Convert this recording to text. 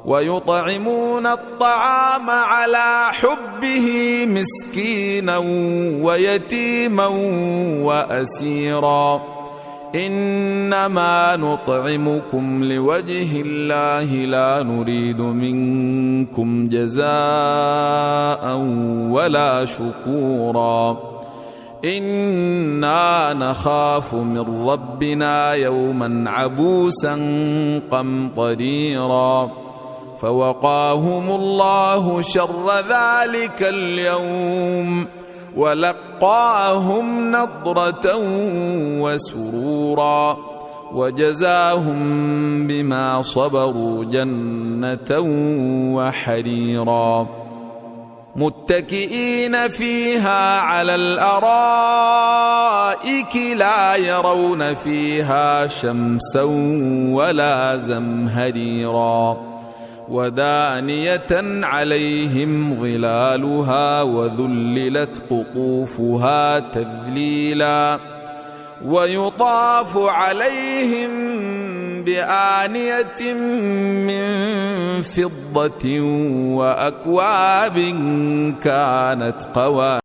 ويطعمون الطعام على حبه مسكينا ويتيما وأسيرا إنما نطعمكم لوجه الله لا نريد منكم جزاء ولا شكورا إنا نخاف من ربنا يوما عبوسا قمطريرا فوقاهم الله شر ذلك اليوم ولقاهم نضرة وسرورا وجزاهم بما صبروا جنة وحريرا متكئين فيها على الأرائك لا يرون فيها شمسا ولا زمهريرا ودانية عليهم ظلالها وذللت قطوفها تذليلا ويطاف عليهم بآنية من فضة وأكواب كانت قوارير